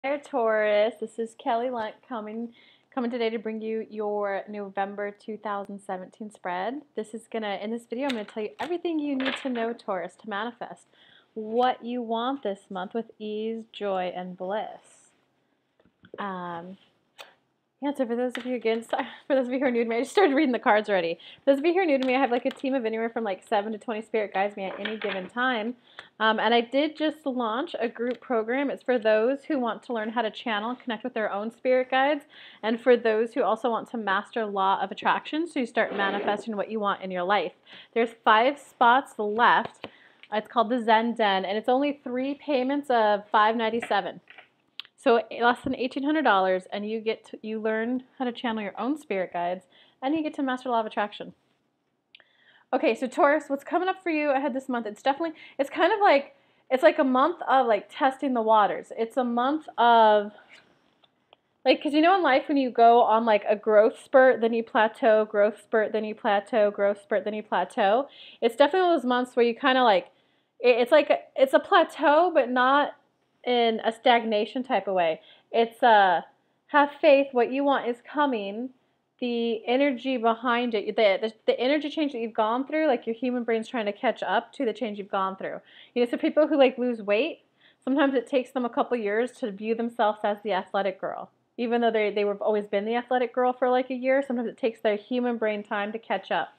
There, Taurus. This is Kelly Lunt coming today to bring you your November 2017 spread. In this video, I'm gonna tell you everything you need to know, Taurus, to manifest what you want this month with ease, joy, and bliss. Yeah, so for those of you who are new to me, I just started reading the cards already. For those of you who are new to me, I have like a team of anywhere from like 7 to 20 spirit guides me at any given time. And I did just launch a group program. It's for those who want to learn how to channel and connect with their own spirit guides, and for those who also want to master law of attraction, so you start manifesting what you want in your life. There's 5 spots left. It's called the Zen Den, and it's only 3 payments of $597. So less than $1,800, and you learn how to channel your own spirit guides, and you get to master law of attraction. Okay, so Taurus, what's coming up for you ahead this month? It's kind of like, it's like a month of like testing the waters. It's a month of like, because you know in life when you go on like a growth spurt, then you plateau, growth spurt, then you plateau, growth spurt, then you plateau. It's definitely those months where you kind of like, it's a plateau, but not in a stagnation type of way. It's have faith, what you want is coming. The energy behind it, the energy change that you've gone through, like your human brain's trying to catch up to the change you've gone through. You know, so people who like lose weight, sometimes it takes them a couple years to view themselves as the athletic girl. Even though they were always been the athletic girl for like a year, sometimes it takes their human brain time to catch up.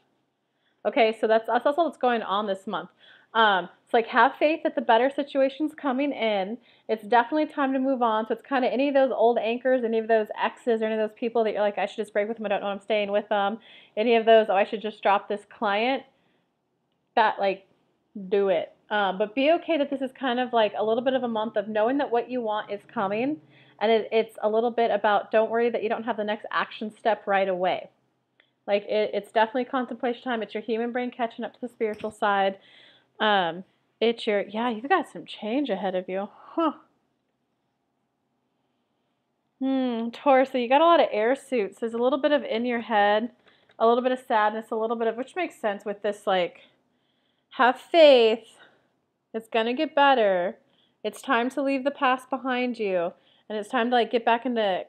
Okay, so that's all that's going on this month. It's like have faith that the better situation's coming in. It's definitely time to move on. So it's kind of any of those old anchors, any of those exes, or any of those people that you're like, I should just break with them. I don't know I'm staying with them. Any of those, oh, I should just drop this client. That like, do it. But be okay that this is kind of like a little bit of a month of knowing that what you want is coming, and it's a little bit about don't worry that you don't have the next action step right away. Like it's definitely contemplation time. It's your human brain catching up to the spiritual side. You've got some change ahead of you. Huh. Taurus, so you got a lot of air suits. There's a little bit of in your head, a little bit of sadness, a little bit of, which makes sense with this, like, have faith. It's going to get better. It's time to leave the past behind you. And it's time to, like, get back into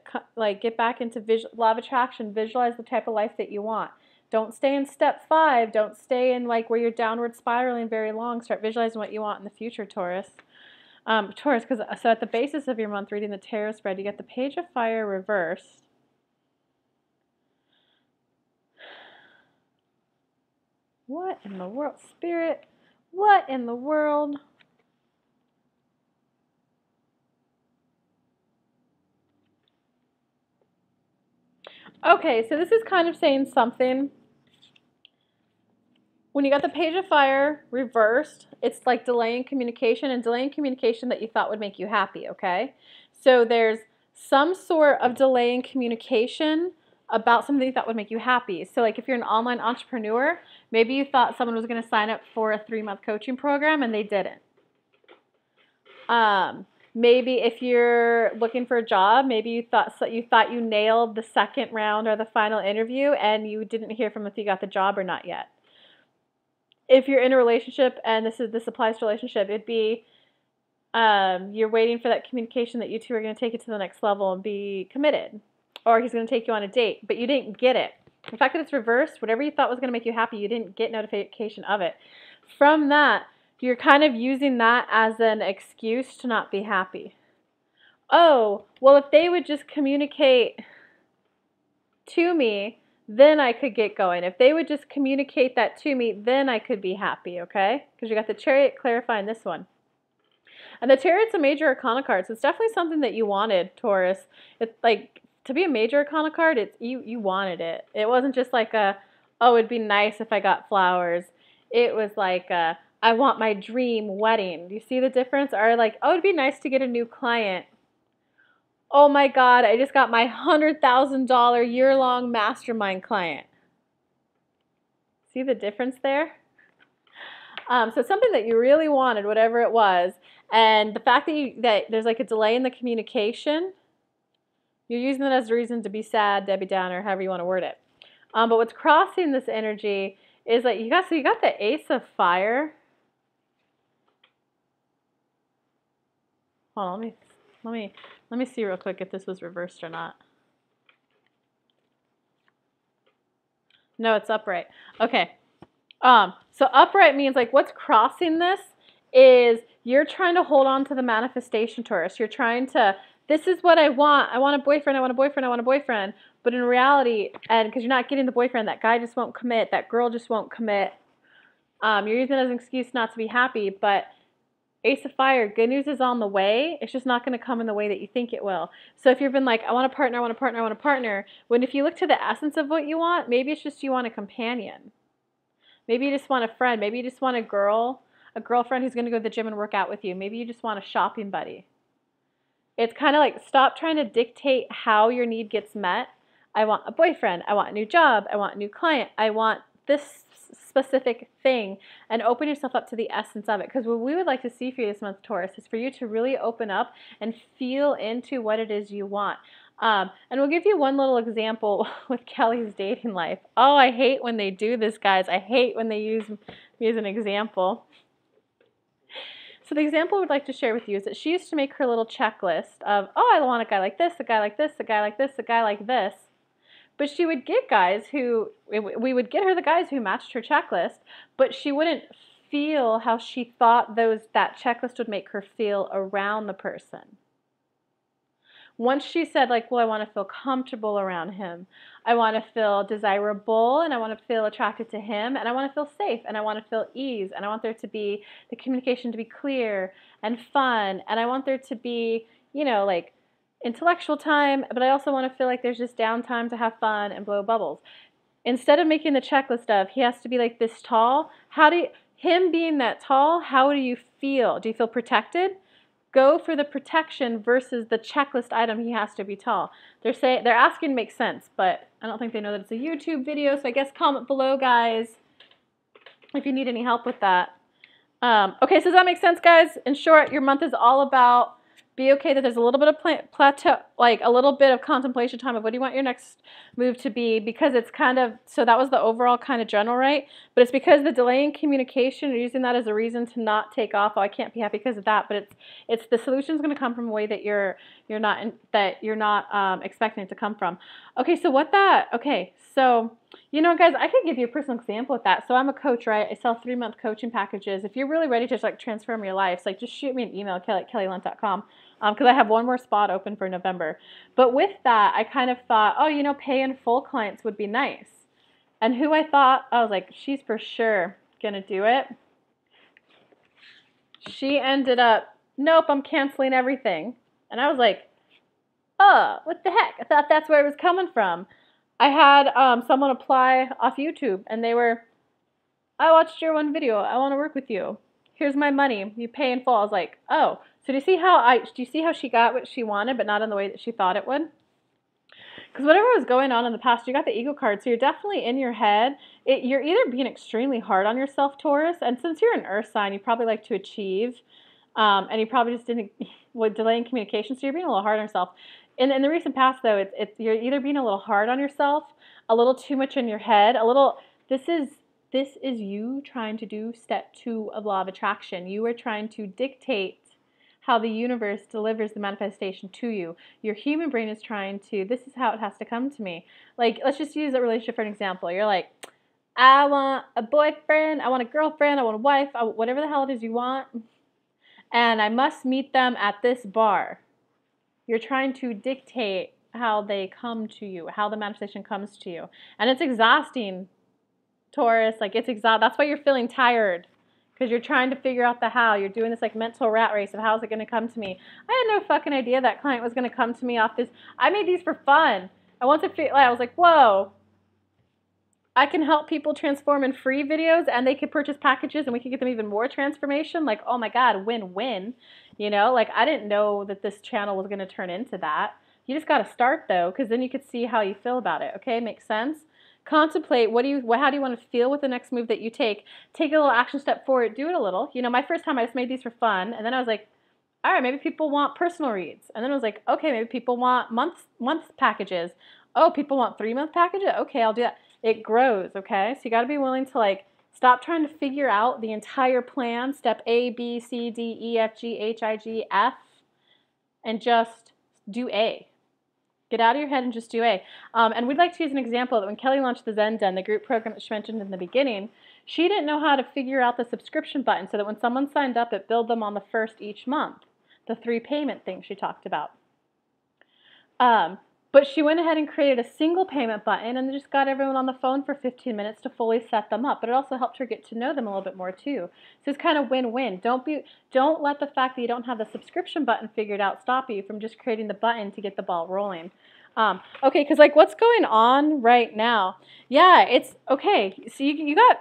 law of attraction. Visualize the type of life that you want. Don't stay in step 5. Don't stay in like where you're downward spiraling very long. Start visualizing what you want in the future, Taurus. Taurus, so at the basis of your month reading the tarot spread, you get the Page of Fire reversed. What in the world, Spirit? What in the world? Okay, so this is kind of saying something. When you got the Page of Fire reversed, it's like delaying communication, and delaying communication that you thought would make you happy, okay? So there's some sort of delay in communication about something you thought would make you happy. So like if you're an online entrepreneur, maybe you thought someone was going to sign up for a 3-month coaching program and they didn't. Maybe if you're looking for a job, maybe you thought you nailed the second round or the final interview and you didn't hear from if you got the job or not yet. If you're in a relationship, and this applies to relationship, it'd be you're waiting for that communication that you two are going to take it to the next level and be committed, or he's going to take you on a date, but you didn't get it. The fact that it's reversed, whatever you thought was going to make you happy, you didn't get notification of it. From that, you're kind of using that as an excuse to not be happy. Oh, well, if they would just communicate to me, then I could get going. If they would just communicate that to me, then I could be happy, okay? Because you got the Chariot clarifying this one. And the Chariot's a major arcana card, so it's definitely something that you wanted, Taurus. It's like, to be a major arcana card, you wanted it. It wasn't just like oh, it'd be nice if I got flowers. It was like I want my dream wedding. Do you see the difference? Or like, oh, it'd be nice to get a new client. Oh my God, I just got my $100,000 year-long mastermind client. See the difference there? So something that you really wanted, whatever it was, and the fact that there's like a delay in the communication, you're using that as a reason to be sad, Debbie Downer, however you want to word it. But what's crossing this energy is that you got the Ace of Fire. Hold on, let me Let me see real quick if this was reversed or not. No, it's upright. Okay. So upright means like what's crossing this is you're trying to hold on to the manifestation, Taurus. You're trying to, this is what I want. I want a boyfriend. I want a boyfriend. I want a boyfriend. But in reality, and because you're not getting the boyfriend, that guy just won't commit. That girl just won't commit. You're using it as an excuse not to be happy. But Ace of Fire, good news is on the way. It's just not going to come in the way that you think it will. So if you've been like, I want a partner, I want a partner, I want a partner, when if you look to the essence of what you want, maybe it's just you want a companion. Maybe you just want a friend. Maybe you just want a girlfriend who's going to go to the gym and work out with you. Maybe you just want a shopping buddy. It's kind of like stop trying to dictate how your need gets met. I want a boyfriend. I want a new job. I want a new client. I want this specific thing, and open yourself up to the essence of it. Because what we would like to see for you this month, Taurus, is for you to really open up and feel into what it is you want. And we'll give you one little example with Kelly's dating life. Oh, I hate when they do this, guys. I hate when they use me as an example. So the example we'd like to share with you is that she used to make her little checklist of, oh, I want a guy like this, a guy like this, a guy like this, a guy like this. But she would get guys who, we would get her the guys who matched her checklist, but she wouldn't feel how she thought that checklist would make her feel around the person. Once she said, like, well, I want to feel comfortable around him. I want to feel desirable, and I want to feel attracted to him, and I want to feel safe, and I want to feel ease, and I want there to be the communication to be clear and fun, and I want there to be, you know, like intellectual time, but I also want to feel like there's just downtime to have fun and blow bubbles. Instead of making the checklist of he has to be like this tall, him being that tall, how do you feel? Do you feel protected? Go for the protection versus the checklist item he has to be tall. They're asking to make sense, but I don't think they know that it's a YouTube video, so I guess comment below, guys, if you need any help with that. Okay, so does that make sense, guys? In short, your month is all about be okay that there's a little bit of plateau, like a little bit of contemplation time of what do you want your next move to be, because it's kind of, so that was the overall kind of general, right? But it's because the delay in communication, you're using that as a reason to not take off. Oh, I can't be happy because of that. But it's the solution's going to come from a way that you're not expecting it to come from. Okay, so so you know, guys, I could give you a personal example with that. So I'm a coach, right? I sell 3-month coaching packages. If you're really ready to like transform your life, so like just shoot me an email, kelly@kellylunt.com. Because I have one more spot open for November. But with that, I kind of thought, oh, you know, pay in full clients would be nice. And who I thought, I was like, she's for sure going to do it. She ended up, nope, I'm canceling everything. And I was like, oh, what the heck? I thought that's where it was coming from. I had someone apply off YouTube, and they were, I watched your one video. I want to work with you. Here's my money. You pay in full. I was like, oh. So do you see how she got what she wanted, but not in the way that she thought it would? Because whatever was going on in the past, you got the ego card, so you're definitely in your head. You're either being extremely hard on yourself, Taurus, and since you're an earth sign, you probably like to achieve, and you probably just didn't, with delaying communication, so you're being a little hard on yourself. In the recent past, though, you're either being a little hard on yourself, a little too much in your head, this is you trying to do step 2 of law of attraction. You are trying to dictate how the universe delivers the manifestation to you. Your human brain is trying to, this is how it has to come to me. Like, let's just use a relationship for an example. You're like, I want a boyfriend, I want a girlfriend, I want a wife, whatever the hell it is you want, and I must meet them at this bar. You're trying to dictate how they come to you, how the manifestation comes to you. And it's exhausting, Taurus. Like, it's exhausting. That's why you're feeling tired. Because you're trying to figure out the how. You're doing this like mental rat race of how's it going to come to me. I had no fucking idea that client was going to come to me off this. I made these for fun. I was like, whoa. I can help people transform in free videos, and they could purchase packages, and we can get them even more transformation. Like, oh my God, win-win. You know, like I didn't know that this channel was going to turn into that. You just got to start though, because then you could see how you feel about it. Okay, makes sense? Contemplate how do you want to feel with the next move that you take. Take a little action step forward. Do it a little. You know, my first time I just made these for fun, and then I was like, all right, maybe people want personal reads. And then I was like, okay, maybe people want month packages. Oh, people want 3-month packages? Okay, I'll do that. It grows, okay? So you got to be willing to like stop trying to figure out the entire plan, step A, B, C, D, E, F, G, H, I, G, F, and just do A. Get out of your head and just do A. And we'd like to use an example that when Kelly launched the Zen Den, the group program that she mentioned in the beginning, she didn't know how to figure out the subscription button so that when someone signed up, it billed them on the first each month, the 3 payment thing she talked about. But she went ahead and created a single payment button and just got everyone on the phone for 15 minutes to fully set them up. But it also helped her get to know them a little bit more too. So it's kind of win-win. Don't let the fact that you don't have the subscription button figured out stop you from just creating the button to get the ball rolling. Okay, because like what's going on right now? Yeah, it's okay. So you got,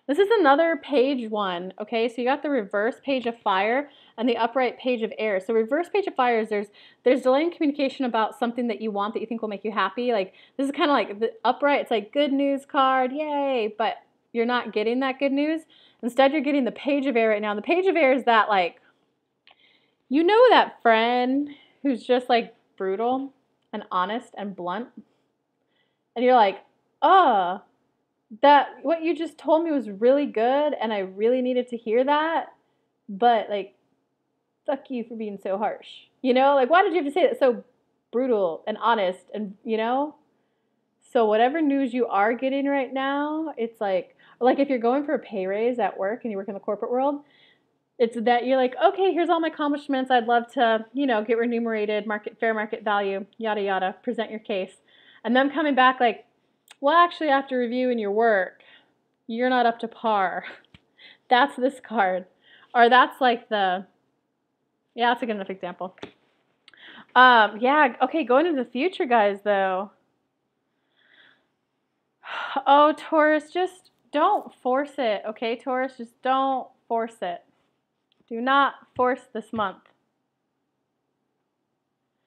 this is another page 1. Okay, so you got the reverse page of fire and the upright page of air. So reverse page of fire is there's delay in communication about something that you want that you think will make you happy. Like this is kind of like the upright. It's like good news card, yay! But you're not getting that good news. Instead, you're getting the page of air right now. And the page of air is that like, you know that friend who's just like brutal and honest and blunt, and you're like, oh, that what you just told me was really good, and I really needed to hear that, but like, fuck you for being so harsh. You know, like, why did you have to say that so brutal and honest and, you know? So whatever news you are getting right now, it's like if you're going for a pay raise at work and you work in the corporate world, it's that you're like, okay, here's all my accomplishments. I'd love to, you know, get remunerated, fair market value, yada, yada, present your case. And them coming back like, well, actually, after reviewing your work, you're not up to par. That's this card. Or that's like the, yeah, that's a good enough example. Yeah, okay, going into the future, guys, though. Oh, Taurus, just don't force it, okay, Taurus? Just don't force it. Do not force this month.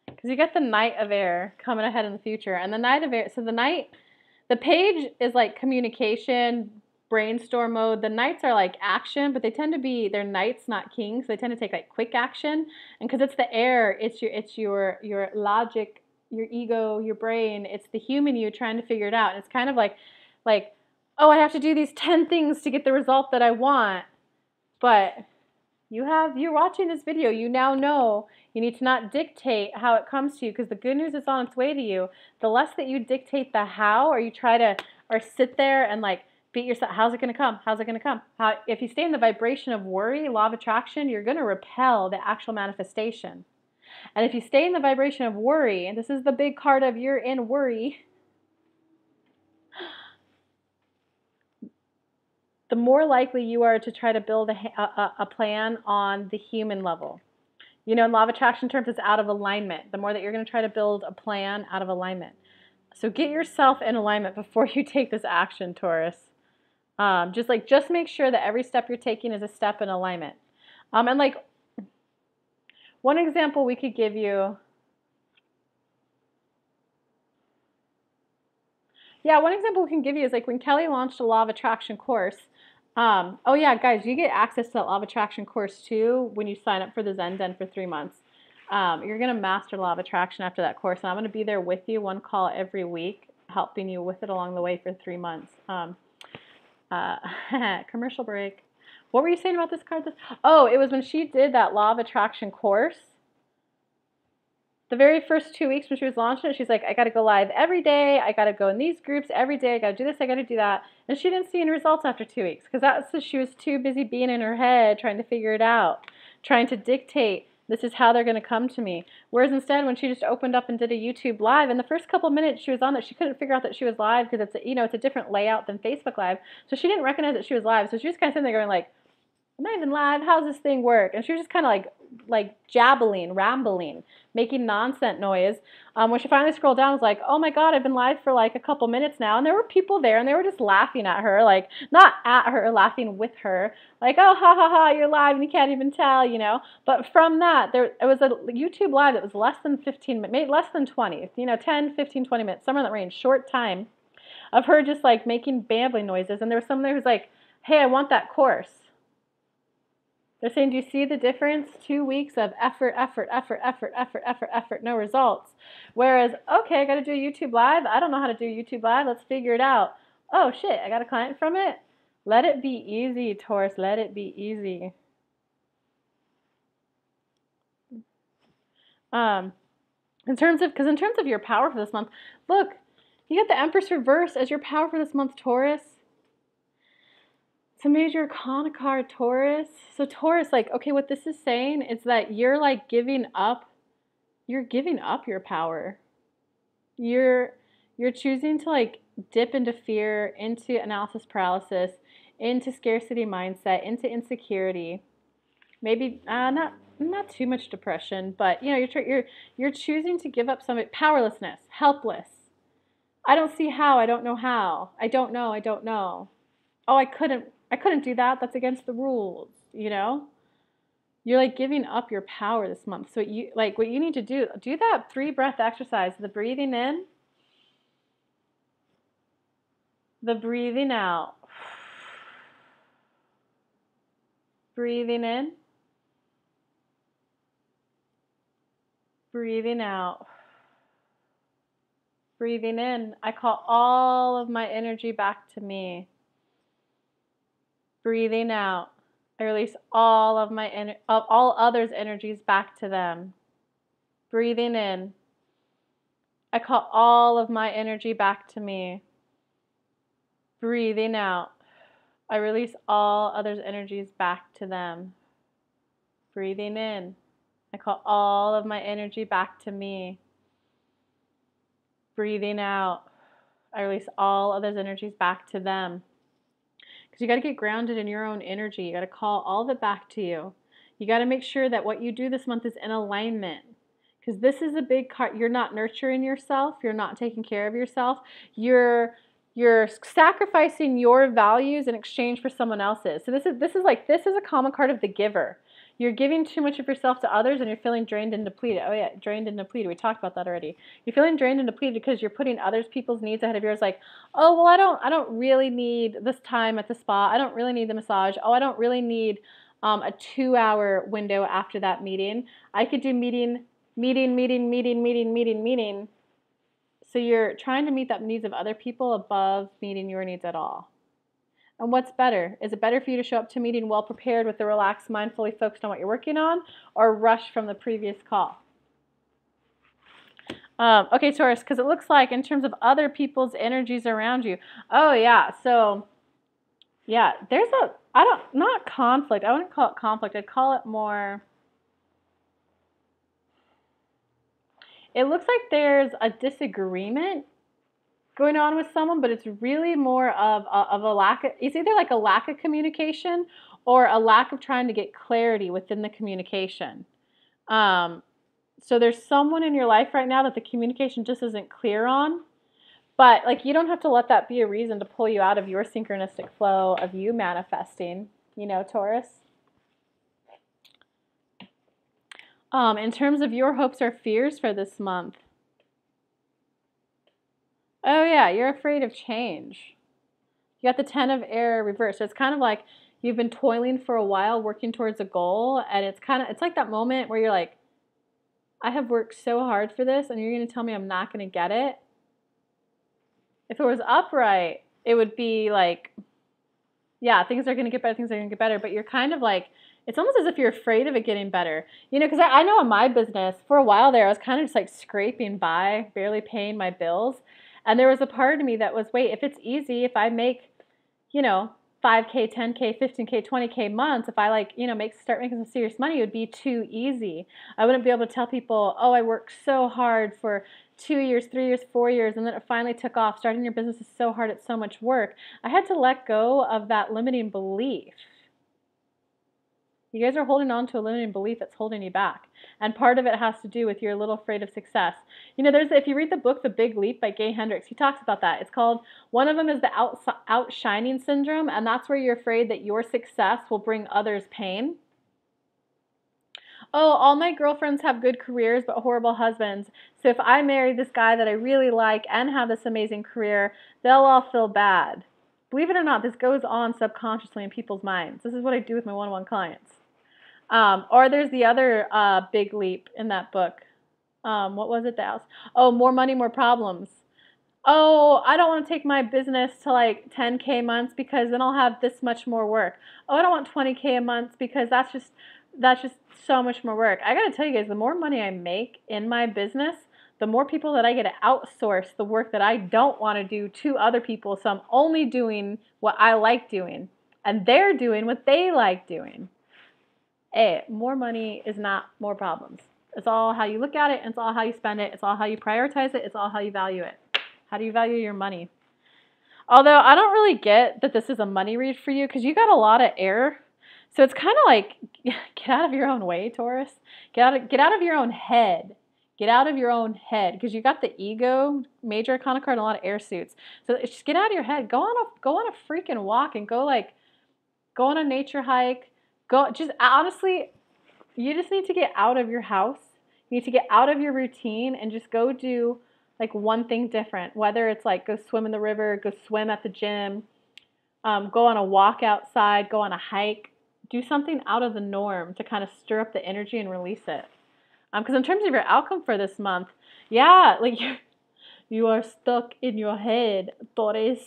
Because you get the Knight of Air coming ahead in the future. And the Knight of Air, so the page is like communication, brainstorm mode. The Knights are like action, but they tend to be, they're Knights, not kings. They tend to take like quick action. And because it's the air, it's your logic, your ego, your brain. It's the human you trying to figure it out. And it's kind of like, oh, I have to do these 10 things to get the result that I want. But you're watching this video, you now know you need to not dictate how it comes to you, because the good news is on its way to you. The less that you dictate the how, or you try to, or sit there and like beat yourself, how's it going to come? How's it going to come? If you stay in the vibration of worry, law of attraction, you're going to repel the actual manifestation. And if you stay in the vibration of worry, and this is the big card of you're in worry, the more likely you are to try to build a plan on the human level. You know, in law of attraction terms, it's out of alignment. The more that you're going to try to build a plan out of alignment. So get yourself in alignment before you take this action, Taurus. Just make sure that every step you're taking is a step in alignment. And like, one example we could give you. Yeah, one example we can give you is like when Kelly launched a law of attraction course. Oh yeah, guys, you get access to that law of attraction course too when you sign up for the Zen Den for 3 months. You're going to master law of attraction after that course, and I'm going to be there with you, one call every week, helping you with it along the way for 3 months. Commercial break. What were you saying about this card? Oh, it was when she did that law of attraction course. The very first 2 weeks when she was launching it, she's like, I got to go live every day. I got to go in these groups every day. I got to do this. I got to do that. And she didn't see any results after 2 weeks because she was too busy being in her head trying to figure it out, trying to dictate this is how they're going to come to me. Whereas instead, when she just opened up and did a YouTube live, in the first couple of minutes she was on it, she couldn't figure out that she was live because it's a different layout than Facebook Live. So she didn't recognize that she was live. So she was kind of sitting there going like, I'm not even live. How's this thing work? And she was just kind of like jabbling, rambling, making nonsense noise. When she finally scrolled down, I was like, oh my God, I've been live for like a couple minutes now. And there were people there and they were just laughing at her, like not at her, laughing with her. Like, oh, ha, ha, ha, you're live and you can't even tell, you know. But from that, it was a YouTube live that was less than 15 minutes, maybe less than 20, 10, 15, 20 minutes, somewhere in that range, short time of her just like making babbling noises. And there was someone there who's like, hey, I want that course. They're saying, do you see the difference? 2 weeks of effort, no results. Whereas, okay, I got to do a YouTube Live. I don't know how to do a YouTube Live. Let's figure it out. Oh, shit, I got a client from it. Let it be easy, Taurus. Let it be easy. Because in terms of your power for this month, look, you got the Empress reversed as your power for this month, Taurus. It's a major arcana card, Taurus. So Taurus, like, okay, what this is saying is that you're like giving up your power. You're choosing to like dip into fear, into analysis paralysis, into scarcity mindset, into insecurity. Maybe not too much depression, but you know, you're choosing to give up some powerlessness, helpless. I don't see how, I don't know how. I don't know. Oh, I couldn't do that. That's against the rules, you know? You're like giving up your power this month. So what you need to do that 3 breath exercise, the breathing in, the breathing out. Breathing in, breathing out. Breathing in, I call all of my energy back to me. Breathing out, I release all of all others' energies back to them. Breathing in, I call all of my energy back to me. Breathing out, I release all others' energies back to them. Breathing in, I call all of my energy back to me. Breathing out, I release all others' energies back to them. Because you got to get grounded in your own energy. You got to call all of it back to you. You got to make sure that what you do this month is in alignment. Because this is a big card. You're not nurturing yourself. You're not taking care of yourself. You're sacrificing your values in exchange for someone else's. So this is a common card of the giver. You're giving too much of yourself to others and you're feeling drained and depleted. Oh yeah, drained and depleted. We talked about that already. You're feeling drained and depleted because you're putting others people's needs ahead of yours. Like, oh, well, I don't really need this time at the spa. I don't really need the massage. Oh, I don't really need a 2-hour window after that meeting. I could do meeting. So you're trying to meet the needs of other people above meeting your needs at all. And what's better? Is it better for you to show up to a meeting well prepared with the relaxed mind, fully focused on what you're working on, or rush from the previous call? Okay, Taurus, because it looks like in terms of other people's energies around you. Oh, yeah. So, yeah, there's not conflict. I wouldn't call it conflict. I'd call it more, it looks like there's a disagreement going on with someone, but it's really more of a lack of, it's either like a lack of communication or a lack of trying to get clarity within the communication. So there's someone in your life right now that the communication just isn't clear on, but like you don't have to let that be a reason to pull you out of your synchronistic flow of you manifesting, you know, Taurus. In terms of your hopes or fears for this month, oh yeah, you're afraid of change. You got the 10 of air reversed. So it's kind of like you've been toiling for a while, working towards a goal, and it's like that moment where you're like, I have worked so hard for this, and you're going to tell me I'm not going to get it. If it was upright, it would be like, yeah, things are going to get better, but you're kind of like, it's almost as if you're afraid of it getting better. You know, because I know in my business, for a while there, I was kind of just like scraping by, barely paying my bills. And there was a part of me that was, wait, if it's easy, if I make, you know, 5K, 10K, 15K, 20K months, if I like, you know, start making some serious money, it would be too easy. I wouldn't be able to tell people, oh, I worked so hard for 2 years, 3 years, 4 years, and then it finally took off. Starting your business is so hard, it's so much work. I had to let go of that limiting belief. You guys are holding on to a limiting belief that's holding you back. And part of it has to do with you're a little afraid of success. You know, if you read the book, The Big Leap by Gay Hendricks, he talks about that. It's called, one of them is the outshining syndrome, and that's where you're afraid that your success will bring others pain. Oh, all my girlfriends have good careers but horrible husbands. So if I marry this guy that I really like and have this amazing career, they'll all feel bad. Believe it or not, this goes on subconsciously in people's minds. This is what I do with my one-on-one clients. Or there's the other big leap in that book. What was it? Oh, more money, more problems. Oh, I don't want to take my business to like 10K months because then I'll have this much more work. Oh, I don't want 20K a month because that's just that's just so much more work. I got to tell you guys, the more money I make in my business, the more people that I get to outsource the work that I don't want to do to other people. So I'm only doing what I like doing, and they're doing what they like doing. Hey, more money is not more problems. It's all how you look at it, and it's all how you spend it, it's all how you prioritize it, it's all how you value it. How do you value your money? Although I don't really get that this is a money read for you because you got a lot of air. So it's kind of like, get out of your own way, Taurus. Get out of your own head. Get out of your own head because you got the ego, major arcana card, and a lot of air suits. So just get out of your head. Go on a freaking walk and go on a nature hike. Go just honestly, you just need to get out of your house. You need to get out of your routine and just go do like one thing different. Whether it's like go swim in the river, go swim at the gym, go on a walk outside, go on a hike. Do something out of the norm to kind of stir up the energy and release it. Because in terms of your outcome for this month, yeah, like you are stuck in your head, Taurus.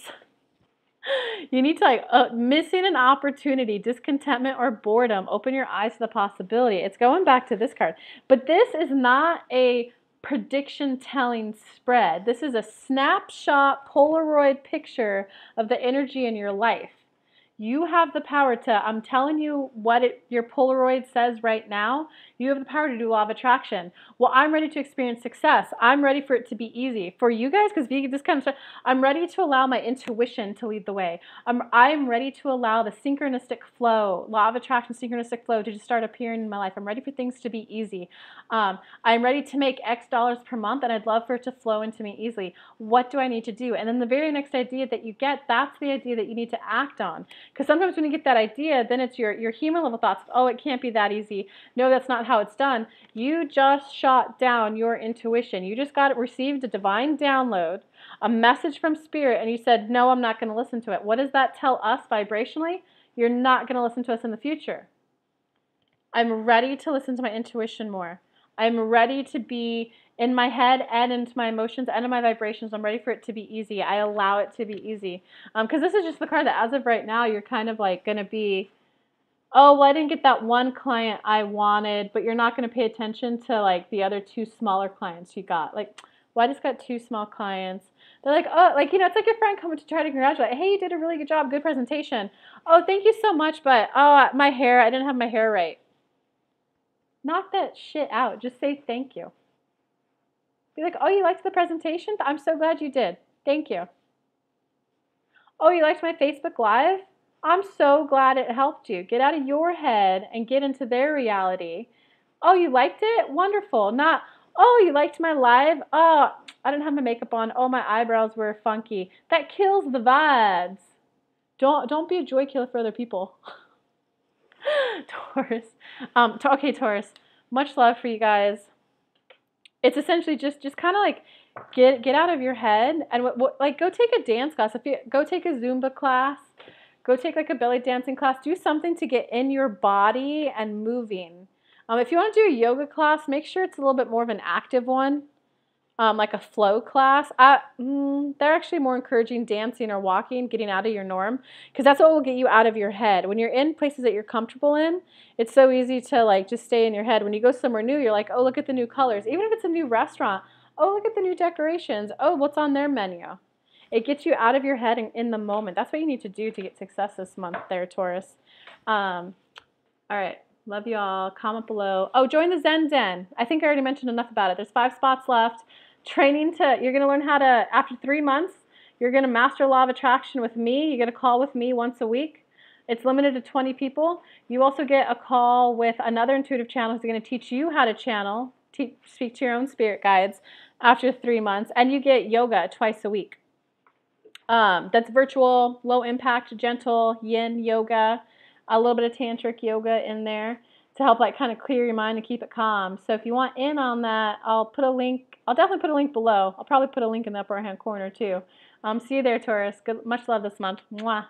You need to missing an opportunity, discontentment or boredom. Open your eyes to the possibility. It's going back to this card. But this is not a prediction telling spread. This is a snapshot Polaroid picture of the energy in your life. You have the power to, I'm telling you what your Polaroid says right now. You have the power to do law of attraction. Well, I'm ready to experience success. I'm ready for it to be easy. For you guys, because this kind of stuff, I'm ready to allow my intuition to lead the way. I'm ready to allow the synchronistic flow, law of attraction, synchronistic flow to just start appearing in my life. I'm ready for things to be easy. I'm ready to make X dollars per month, and I'd love for it to flow into me easily. What do I need to do? And then the very next idea that you get, that's the idea that you need to act on. Because sometimes when you get that idea, then it's your human level thoughts. Oh, it can't be that easy. No, that's not how it's done. You just shot down your intuition. You just received a divine download, a message from spirit, and you said, no, I'm not going to listen to it. What does that tell us vibrationally? You're not going to listen to us in the future. I'm ready to listen to my intuition more. I'm ready to be in my head and into my emotions and in my vibrations. I'm ready for it to be easy. I allow it to be easy. Because this is just the card that as of right now, you're kind of like going to be, oh, well, I didn't get that one client I wanted, but you're not going to pay attention to like the other two smaller clients you got. Like, well, I just got 2 small clients. They're like, oh, like, it's like your friend coming to try to congratulate. Hey, you did a really good job. Good presentation. Oh, thank you so much. But, oh, my hair, I didn't have my hair right. Knock that shit out. Just say thank you. Be like, oh, you liked the presentation? I'm so glad you did. Thank you. Oh, you liked my Facebook Live? I'm so glad it helped you. Get out of your head and get into their reality. Oh, you liked it? Wonderful. Not, oh, you liked my live? Oh, I didn't have my makeup on. Oh, my eyebrows were funky. That kills the vibes. Don't be a joy killer for other people. Taurus. Okay, Taurus. Much love for you guys. It's essentially just kind of like get out of your head and like go take a dance class. If you go take a Zumba class, go take like a belly dancing class. Do something to get in your body and moving. If you want to do a yoga class, make sure it's a little bit more of an active one. Like a flow class. They're actually more encouraging dancing or walking, getting out of your norm, because that's what will get you out of your head. When you're in places that you're comfortable in, it's so easy to like just stay in your head. When you go somewhere new, you're like, oh, look at the new colors. Even if it's a new restaurant, oh, look at the new decorations. Oh, what's on their menu? It gets you out of your head and in the moment. That's what you need to do to get success this month there, Taurus. All right. Love you all. Comment below. Oh, join the Zen Den. I think I already mentioned enough about it. There's 5 spots left. You're going to learn how to, after 3 months, you're going to master law of attraction with me. You get a call with me once a week. It's limited to 20 people. You also get a call with another intuitive channel who's going to teach you how to channel, speak to your own spirit guides after 3 months. And you get yoga twice a week. That's virtual, low impact, gentle, yin yoga, a little bit of tantric yoga in there to help like kind of clear your mind and keep it calm. So if you want in on that, I'll definitely put a link below. I'll probably put a link in the upper right hand corner too. See you there, Taurus. Much love this month. Mwah.